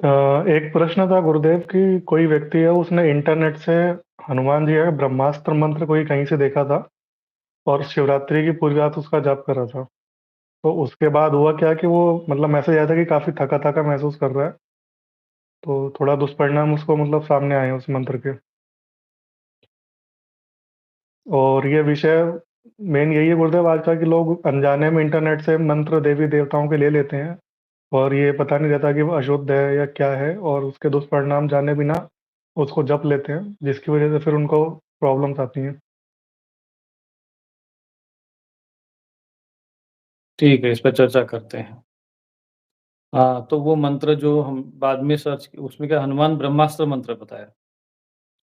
अ, एक प्रश्न था गुरुदेव कि कोई व्यक्ति है उसने इंटरनेट से हनुमान जी का ब्रह्मास्त्र मंत्र कोई कहीं से देखा था और शिवरात्रि की पूरी रात उसका जाप कर रहा था। तो उसके बाद हुआ क्या कि वो मतलब मैसेज आया था कि काफ़ी थका-थका महसूस कर रहा है। तो थोड़ा दुष्परिणाम उसको मतलब सामने आए हैं उस मंत्र के। और ये विषय मेन यही है गुरुदेव आजकल कि लोग अनजाने में इंटरनेट से मंत्र देवी-देवताओं के ले लेते हैं और ये पता नहीं रहता कि वो अशुद्ध है या क्या है और उसके दुष्परिणाम जाने बिना उसको जप लेते हैं, जिसकी वज़ह से फिर उनको प्रॉब्लम्स आती हैं। ठीक है, इस पे चर्चा करते हैं। हाँ, तो वो मंत्र जो हम बाद में सर्च उसमें क्या हनुमान ब्रह्मास्त्र मंत्र बताया।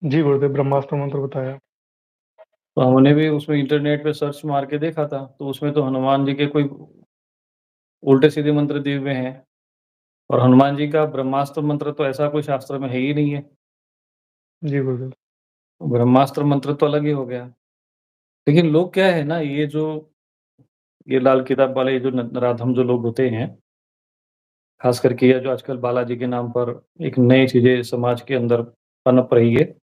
जी गुरुदेव, ब्रह्मास्त्र मंत्र बताया। तो हमने भी उसमें इंटरनेट पे सर्च मार के देखा था, तो उसमें तो हनुमान जी के कोई उल्टे-सीधे मंत्र दिए हुए हैं और हनुमान जी का ब्रह्मास्त्र मंत्र तो ऐसा कोई शास्त्र में है ही नहीं है। जी गुरुदेव। ब्रह्मास्त्र मंत्र तो अलग ही हो गया। लेकिन लोग क्या है ना, ये लाल किताब वाले ये जो नराधम जो लोग होते हैं, खास करके ये जो आजकल बालाजी के नाम पर एक नई चीज़ें समाज के अंदर पनप रही है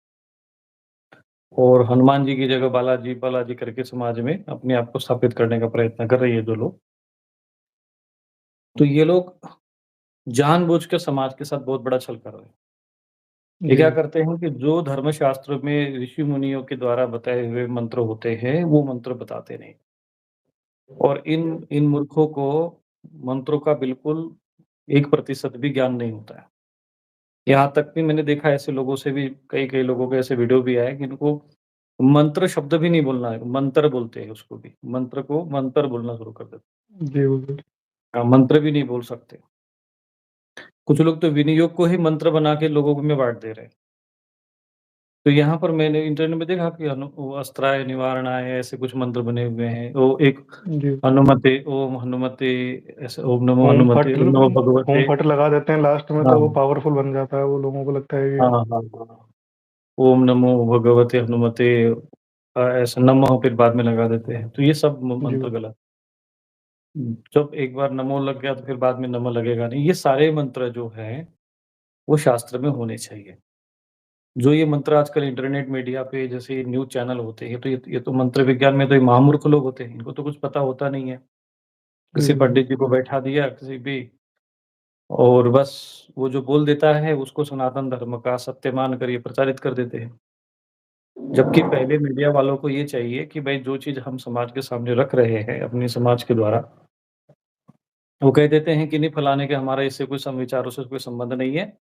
और हनुमान जी की जगह बालाजी, बालाजी करके समाज में अपने आप को स्थापित करने का प्रयत्न कर रही है जो लोग। तो ये लोग जानबूझ के समाज के साथ बहुत बड़ा छल कर रहे हैं। ये जी, क्या करते हैं कि जो धर्मशास्त्र में ऋषि मुनियों के द्वारा बताए हुए मंत्र होते हैं, वो मंत्र बताते नहीं और इन इन मूर्खों को मंत्रों का बिल्कुल 1% भी ज्ञान नहीं होता है। यहाँ तक भी मैंने देखा ऐसे लोगों से भी कई-कई लोगों के ऐसे वीडियो भी आए कि इनको मंत्र शब्द भी नहीं बोलना है, मंत्र बोलते हैं उसको भी। मंत्र को मंतर बोलना शुरू कर देते जी गुरुदेव। हैं। मंत्र भी नहीं बोल सकते। कुछ लोग तो विनियोग को ही मंत्र बना के लोगों में बाँट दे रहे हैं। तो यहाँ पर मैंने इंटरनेट में देखा कि वो अस्त्राय निवारणाय ऐसे कुछ मंत्र बने हुए हैं। वो एक जी, हनुमते ओम हनुमते ऐसे ओम नमो होम हनुमते, फट ओम नमो होम भगवते। फट लगा देते हैं लास्ट में तो वो हाँ, पावरफुल बन जाता है, वो लोगों को लगता है हाँ, कि हाँ, हाँ। ओम नमो भगवते हनुमते ऐसा नमः फिर बाद में लगा देते हैं। तो ये सब जी, मंत्र गलत। जब एक बार नमो लग गया तो फिर बाद में नमः लगेगा नहीं। ये सारे मंत्र जो हैं, वो शास्त्र में होने चाहिए। जो ये मंत्र आजकल इंटरनेट मीडिया पे जैसे न्यूज़ चैनल होते हैं, तो ये तो मंत्र विज्ञान में तो ये महामूर्ख लोग होते हैं, इनको तो कुछ पता होता नहीं है। जी किसी गुरुदेव। पंडित जी को बैठा दिया, किसी भी और बस वो जो बोल देता है, उसको सनातन धर्म का सत्य मान कर ये प्रचारित कर देते हैं। जबकि पहले मीडिया वालों को ये चाहिए कि भई जो चीज़ हम समाज के सामने रख रहे हैं, अपने समाज के द्वारा, वो कह देते हैं कि नहीं फलाने के हमारा इससे कोई विचारों से कोई संबंध नहीं है,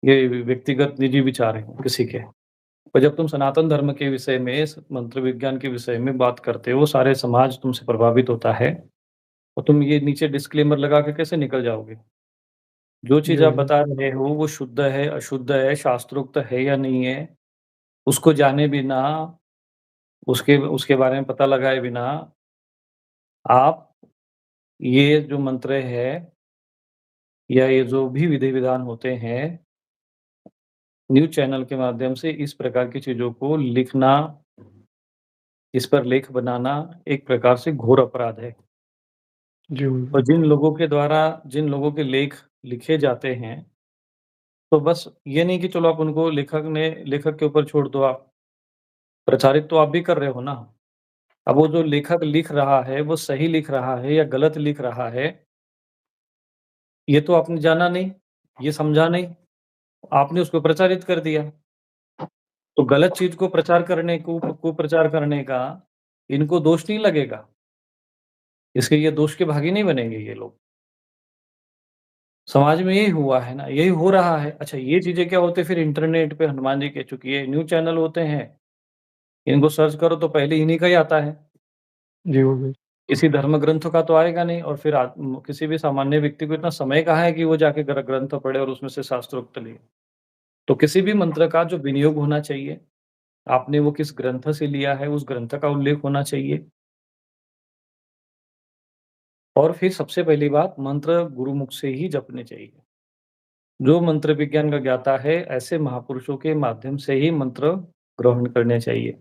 ये व्यक्तिगत निजी विचार हैं किसी के। और जब तुम सनातन धर्म के विषय में, मंत्र विज्ञान के विषय में बात करते हो, सारे समाज तुमसे प्रभावित होता है और तुम ये नीचे डिस्क्लेमर लगा के कैसे निकल जाओगे? जो जी चीज़ आप गुरुदेव। बता रहे हो वो शुद्ध है, अशुद्ध है, शास्त्रोक्त है या नहीं है, उसको जाने बिना, उसके उसके बारे में पता लगाए बिना आप ये जो मंत्र है या ये जो भी विधि-विधान होते हैं, न्यूज़ चैनल के माध्यम से इस प्रकार की चीज़ों को लिखना, इस पर लेख बनाना एक प्रकार से घोर अपराध है। जी और गुरुदेव। जिन लोगों के लेख लिखे जाते हैं, तो बस ये नहीं कि चलो आप उनको लेखक के ऊपर छोड़ दो आप, प्रचारित तो आप भी कर रहे हो ना। अब वो जो लेखक लिख रहा है, वो सही लिख रहा है या गलत लिख रहा है, ये तो आपने जाना नहीं, ये समझा नहीं, आपने उसको प्रचारित कर दिया। तो गलत चीज़ को कुप्रचार करने का इनको दोष नहीं लगेगा, इसके ये दोष के भागी नहीं बनेंगे ये लोग। समाज में यही हुआ है ना, यही हो रहा है। अच्छा ये चीज़ें क्या होते हैं फिर इंटरनेट पे हनुमान जी के चूँकि ये न्यूज़ चैनल होते हैं, इनको सर्च करो तो पहले इन्हीं का ही आता है। जी गुरुदेव। किसी धर्म ग्रंथ का तो आएगा नहीं और फिर किसी भी सामान्य व्यक्ति को इतना समय कहाँ है कि वो जाके ग्रंथ पढ़े और उसमें से शास्त्रोक्त ले। तो किसी भी मंत्र का जो विनियोग होना चाहिए, आपने वो किस ग्रंथ से लिया है, उस ग्रंथ का उल्लेख होना चाहिए और फिर सबसे पहली बात मंत्र गुरुमुख से ही जपने चाहिए। जो मंत्र विज्ञान का ज्ञाता है, ऐसे महापुरुषों के माध्यम से ही मंत्र ग्रहण करने चाहिए।